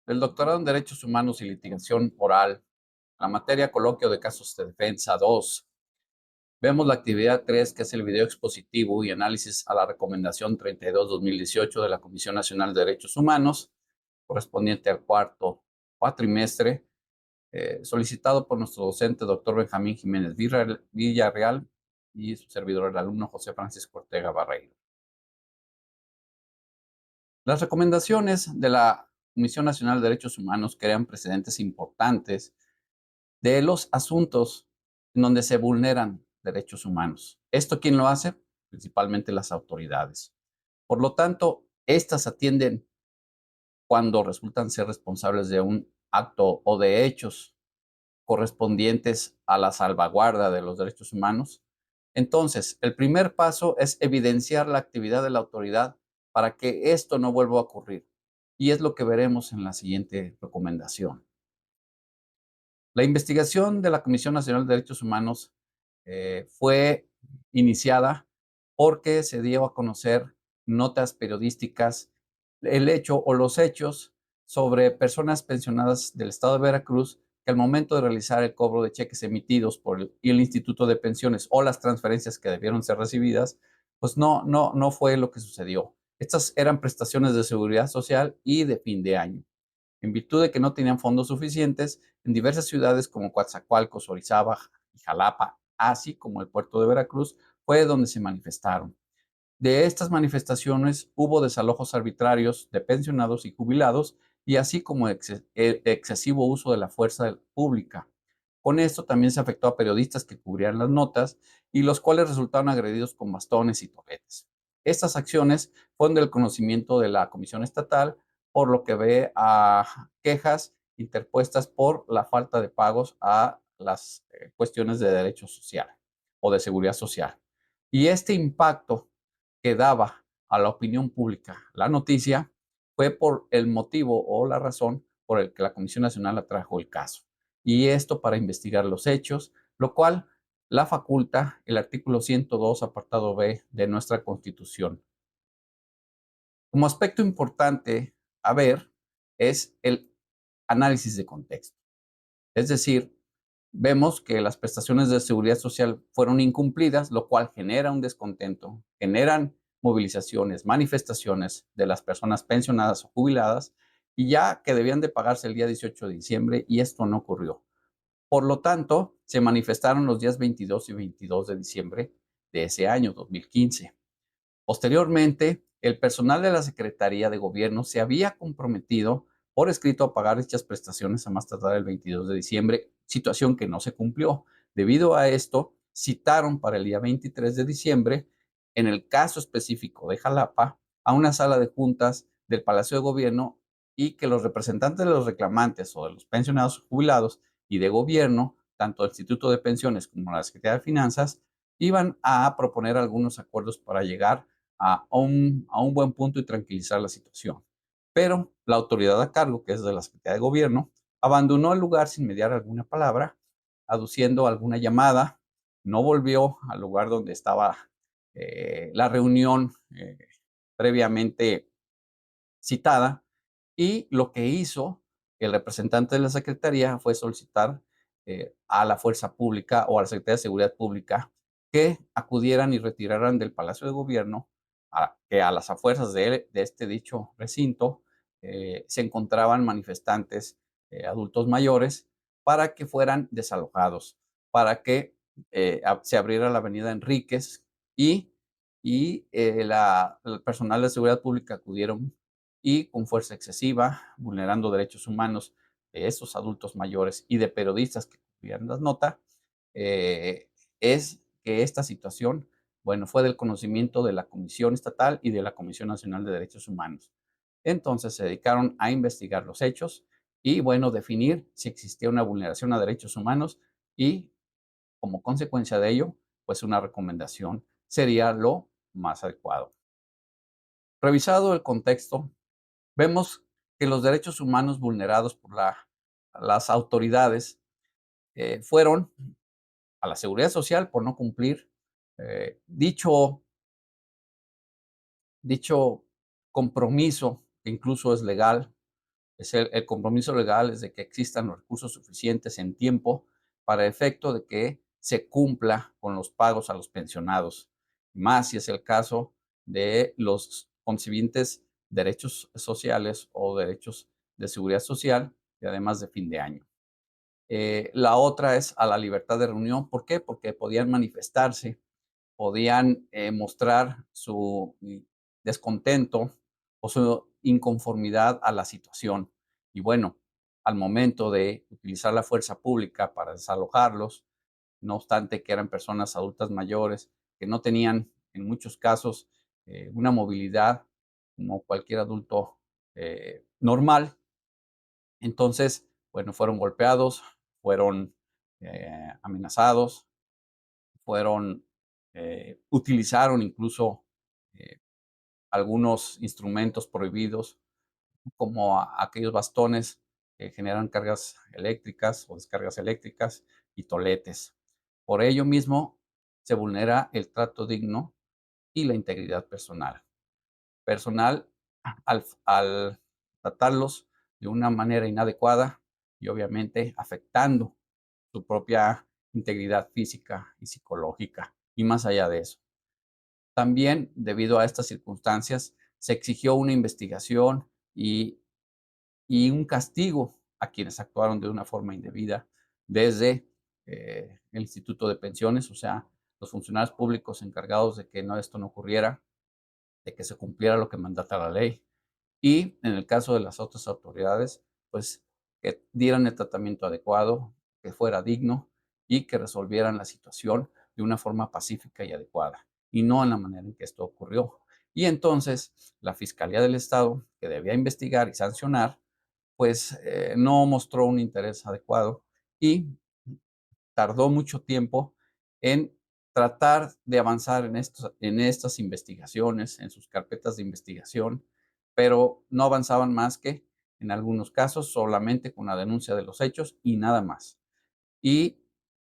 Del doctorado en Derechos Humanos y Litigación Oral, la materia Coloquio de Casos de Defensa 2. Vemos la actividad 3, que es el video expositivo y análisis a la recomendación 32-2018 de la Comisión Nacional de Derechos Humanos, correspondiente al cuarto cuatrimestre, solicitado por nuestro docente, doctor Benjamín Jiménez Villarreal, y su servidor, el alumno José Francisco Ortega Barreiro. Las recomendaciones de la Comisión Nacional de Derechos Humanos crean precedentes importantes de los asuntos en donde se vulneran derechos humanos. ¿Esto quién lo hace? Principalmente las autoridades. Por lo tanto, estas atienden cuando resultan ser responsables de un acto o de hechos correspondientes a la salvaguarda de los derechos humanos. Entonces, el primer paso es evidenciar la actividad de la autoridad para que esto no vuelva a ocurrir. Y es lo que veremos en la siguiente recomendación. La investigación de la Comisión Nacional de Derechos Humanos fue iniciada porque se dio a conocer notas periodísticas, el hecho o los hechos sobre personas pensionadas del estado de Veracruz que al momento de realizar el cobro de cheques emitidos por el Instituto de Pensiones o las transferencias que debieron ser recibidas, pues no fue lo que sucedió. Estas eran prestaciones de seguridad social y de fin de año. En virtud de que no tenían fondos suficientes, en diversas ciudades como Coatzacoalcos, Orizaba y Jalapa, así como el puerto de Veracruz, fue donde se manifestaron. De estas manifestaciones hubo desalojos arbitrarios de pensionados y jubilados, y así como excesivo uso de la fuerza pública. Con esto también se afectó a periodistas que cubrían las notas y los cuales resultaron agredidos con bastones y torretes. Estas acciones fueron del conocimiento de la Comisión Estatal, por lo que ve a quejas interpuestas por la falta de pagos a las cuestiones de derecho social o de seguridad social. Y este impacto que daba a la opinión pública la noticia fue por el motivo o la razón por el que la Comisión Nacional atrajo el caso. Y esto para investigar los hechos, lo cual la faculta el artículo 102, apartado B de nuestra Constitución. Como aspecto importante a ver es el análisis de contexto. Es decir, vemos que las prestaciones de seguridad social fueron incumplidas, lo cual genera un descontento, generan movilizaciones, manifestaciones de las personas pensionadas o jubiladas, y ya que debían de pagarse el día 18 de diciembre y esto no ocurrió. Por lo tanto, se manifestaron los días 22 y 22 de diciembre de ese año, 2015. Posteriormente, el personal de la Secretaría de Gobierno se había comprometido por escrito a pagar dichas prestaciones a más tardar el 22 de diciembre, situación que no se cumplió. Debido a esto, citaron para el día 23 de diciembre, en el caso específico de Jalapa, a una sala de juntas del Palacio de Gobierno, y que los representantes de los reclamantes o de los pensionados jubilados y de gobierno, tanto el Instituto de Pensiones como la Secretaría de Finanzas, iban a proponer algunos acuerdos para llegar a un buen punto y tranquilizar la situación. Pero la autoridad a cargo, que es de la Secretaría de Gobierno, abandonó el lugar sin mediar alguna palabra, aduciendo alguna llamada, no volvió al lugar donde estaba la reunión previamente citada, y lo que hizo el representante de la Secretaría fue solicitar a la Fuerza Pública o a la Secretaría de Seguridad Pública que acudieran y retiraran del Palacio de Gobierno, que a las afueras de este dicho recinto se encontraban manifestantes adultos mayores, para que fueran desalojados, para que se abriera la avenida Enríquez, y, el personal de seguridad pública acudieron y con fuerza excesiva, vulnerando derechos humanos de esos adultos mayores y de periodistas que cubrían las notas. Es que esta situación, bueno, fue del conocimiento de la Comisión Estatal y de la Comisión Nacional de Derechos Humanos. Entonces se dedicaron a investigar los hechos y, bueno, definir si existía una vulneración a derechos humanos, y como consecuencia de ello, pues una recomendación sería lo más adecuado. Revisado el contexto, vemos que los derechos humanos vulnerados por las autoridades fueron a la seguridad social por no cumplir dicho compromiso, que incluso es legal, Es el compromiso legal es de que existan los recursos suficientes en tiempo para efecto de que se cumpla con los pagos a los pensionados, más si es el caso de los concibientes derechos sociales o derechos de seguridad social y además de fin de año. La otra es a la libertad de reunión. ¿Por qué? Porque podían manifestarse, podían mostrar su descontento o su inconformidad a la situación. Y bueno, al momento de utilizar la fuerza pública para desalojarlos, no obstante que eran personas adultas mayores que no tenían en muchos casos una movilidad como cualquier adulto normal, entonces, bueno, fueron golpeados, fueron amenazados, fueron, utilizaron incluso eh, algunos instrumentos prohibidos, como aquellos bastones que generan cargas eléctricas o descargas eléctricas y toletes. Por ello mismo, se vulnera el trato digno y la integridad personal al tratarlos de una manera inadecuada y obviamente afectando su propia integridad física y psicológica. Y más allá de eso, también debido a estas circunstancias, se exigió una investigación y, y un castigo a quienes actuaron de una forma indebida desde el Instituto de Pensiones, o sea, los funcionarios públicos encargados de que esto no ocurriera, de que se cumpliera lo que mandata la ley. Y en el caso de las otras autoridades, pues que dieran el tratamiento adecuado, que fuera digno y que resolvieran la situación de una forma pacífica y adecuada, y no en la manera en que esto ocurrió. Y entonces la Fiscalía del Estado, que debía investigar y sancionar, pues no mostró un interés adecuado y tardó mucho tiempo en tratar de avanzar en estas investigaciones, en sus carpetas de investigación, pero no avanzaban más que, en algunos casos, solamente con la denuncia de los hechos y nada más. Y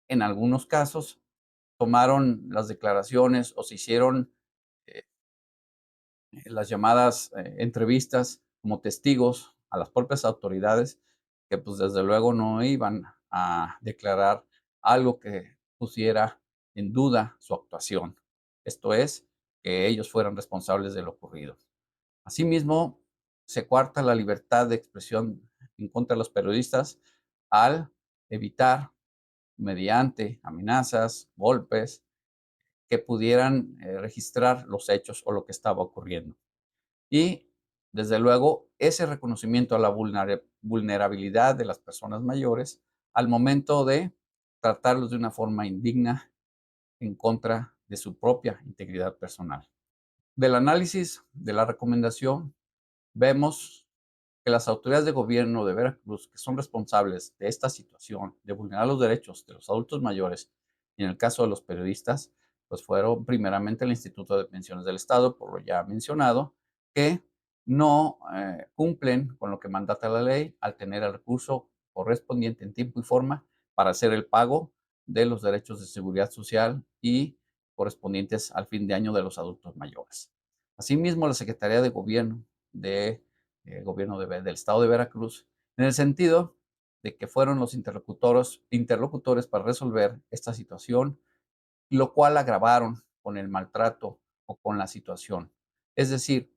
en algunos casos tomaron las declaraciones o se hicieron eh, las llamadas entrevistas como testigos a las propias autoridades que pues desde luego no iban a declarar algo que pusiera en duda su actuación. Esto es, que ellos fueran responsables de lo ocurrido. Asimismo, se coarta la libertad de expresión en contra de los periodistas al evitar, mediante amenazas, golpes, que pudieran registrar los hechos o lo que estaba ocurriendo. Y, desde luego, ese reconocimiento a la vulnerabilidad de las personas mayores al momento de tratarlos de una forma indigna en contra de su propia integridad personal. Del análisis de la recomendación, vemos que las autoridades de gobierno de Veracruz, que son responsables de esta situación, de vulnerar los derechos de los adultos mayores, y en el caso de los periodistas, pues fueron primeramente el Instituto de Pensiones del Estado, por lo ya mencionado, que no cumplen con lo que mandata la ley al tener el recurso correspondiente en tiempo y forma para hacer el pago de los derechos de seguridad social y correspondientes al fin de año de los adultos mayores. Asimismo, la Secretaría de Gobierno de gobierno del estado de Veracruz, en el sentido de que fueron los interlocutores para resolver esta situación, lo cual agravaron con el maltrato o con la situación. Es decir,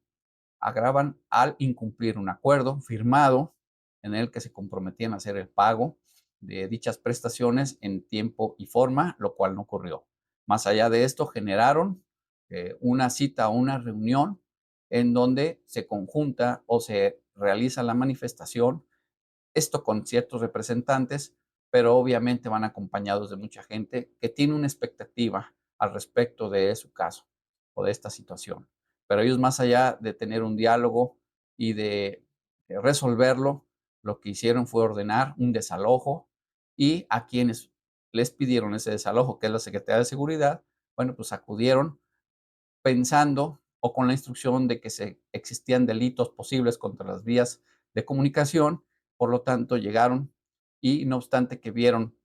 agravan al incumplir un acuerdo firmado en el que se comprometían a hacer el pago de dichas prestaciones en tiempo y forma, lo cual no ocurrió. Más allá de esto, generaron una cita o una reunión en donde se conjunta o se realiza la manifestación, esto con ciertos representantes, pero obviamente van acompañados de mucha gente que tiene una expectativa al respecto de su caso o de esta situación. Pero ellos, más allá de tener un diálogo y de resolverlo, lo que hicieron fue ordenar un desalojo, y a quienes les pidieron ese desalojo, que es la Secretaría de Seguridad, bueno, pues acudieron pensando o con la instrucción de que existían delitos posibles contra las vías de comunicación. Por lo tanto, llegaron y, no obstante que vieron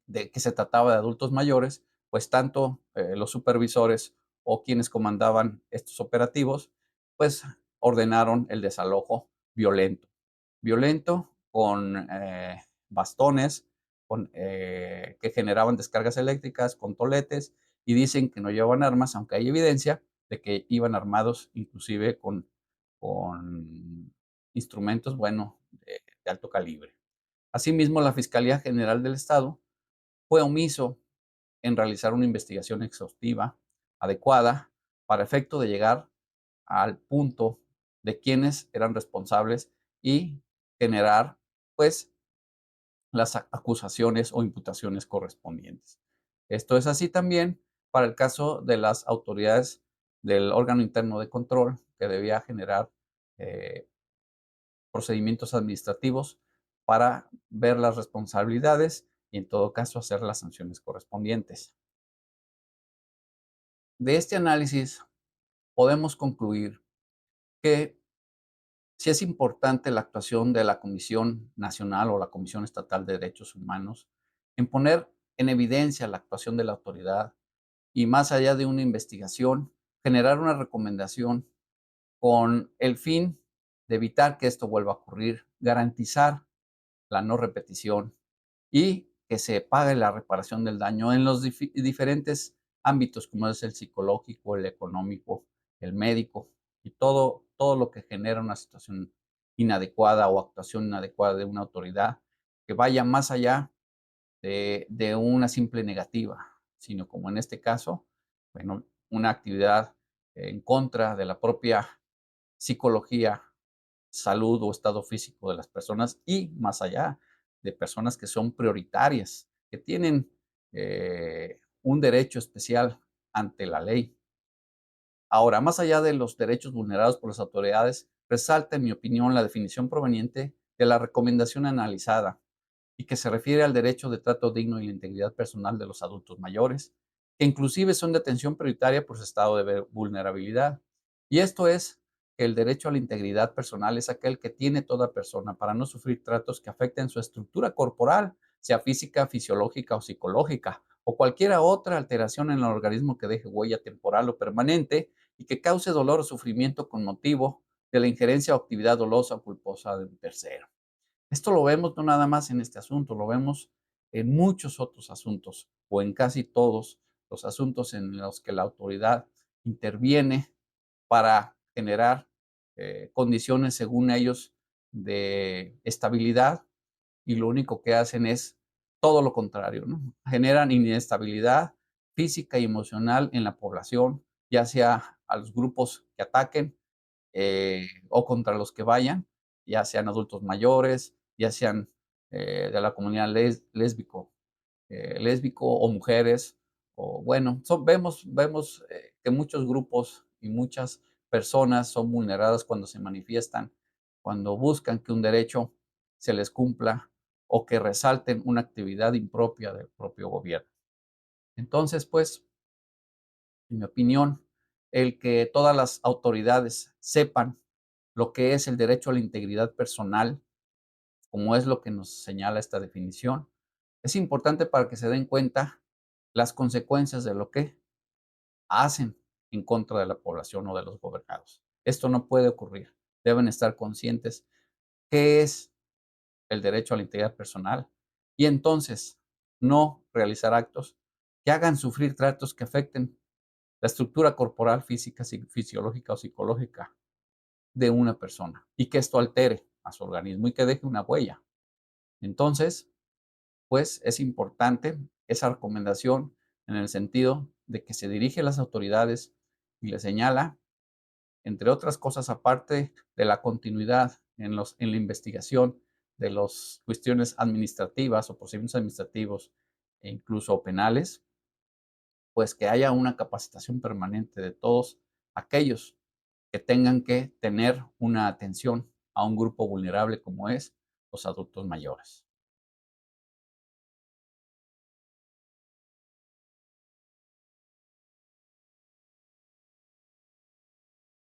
de que se trataba de adultos mayores, pues tanto los supervisores o quienes comandaban estos operativos, pues ordenaron el desalojo violento. violento, con bastones, que generaban descargas eléctricas, con toletes, y dicen que no llevaban armas, aunque hay evidencia de que iban armados inclusive con instrumentos, bueno, de alto calibre. Asimismo, la Fiscalía General del Estado fue omiso en realizar una investigación exhaustiva, adecuada, para efecto de llegar al punto de quiénes eran responsables y generar, pues, las acusaciones o imputaciones correspondientes. Esto es así también para el caso de las autoridades del órgano interno de control, que debía generar eh, procedimientos administrativos para ver las responsabilidades y en todo caso hacer las sanciones correspondientes. De este análisis podemos concluir que sí es importante la actuación de la Comisión Nacional o la Comisión Estatal de Derechos Humanos en poner en evidencia la actuación de la autoridad y, más allá de una investigación, generar una recomendación con el fin de evitar que esto vuelva a ocurrir, garantizar la no repetición y que se pague la reparación del daño en los diferentes ámbitos, como es el psicológico, el económico, el médico y todo lo que genera una situación inadecuada o actuación inadecuada de una autoridad que vaya más allá de una simple negativa, sino como en este caso, bueno, una actividad en contra de la propia psicología, salud o estado físico de las personas y más allá de personas que son prioritarias, que tienen un derecho especial ante la ley. Ahora, más allá de los derechos vulnerados por las autoridades, resalta, en mi opinión, la definición proveniente de la recomendación analizada y que se refiere al derecho de trato digno y la integridad personal de los adultos mayores, que inclusive son de atención prioritaria por su estado de vulnerabilidad. Y esto es que el derecho a la integridad personal es aquel que tiene toda persona para no sufrir tratos que afecten su estructura corporal, sea física, fisiológica o psicológica, o cualquier otra alteración en el organismo que deje huella temporal o permanente y que cause dolor o sufrimiento con motivo de la injerencia o actividad dolosa o culposa de un tercero. Esto lo vemos no nada más en este asunto, lo vemos en muchos otros asuntos o en casi todos los asuntos en los que la autoridad interviene para generar condiciones, según ellos, de estabilidad y lo único que hacen es todo lo contrario, ¿no? Generan inestabilidad física y emocional en la población, ya sea a los grupos que ataquen o contra los que vayan, ya sean adultos mayores, ya sean de la comunidad lésbico o mujeres, o bueno, vemos que muchos grupos y muchas personas son vulneradas cuando se manifiestan, cuando buscan que un derecho se les cumpla o que resalten una actividad impropia del propio gobierno. Entonces, pues, en mi opinión, el que todas las autoridades sepan lo que es el derecho a la integridad personal, como es lo que nos señala esta definición, es importante para que se den cuenta las consecuencias de lo que hacen en contra de la población o de los gobernados. Esto no puede ocurrir. Deben estar conscientes qué es el derecho a la integridad personal y entonces no realizar actos que hagan sufrir tratos que afecten la estructura corporal, física, fisiológica o psicológica de una persona y que esto altere a su organismo y que deje una huella. Entonces, pues es importante esa recomendación en el sentido de que se dirige a las autoridades y le señala, entre otras cosas, aparte de la continuidad en la investigación de las cuestiones administrativas o procedimientos administrativos e incluso penales, pues que haya una capacitación permanente de todos aquellos que tengan que tener una atención a un grupo vulnerable como es los adultos mayores.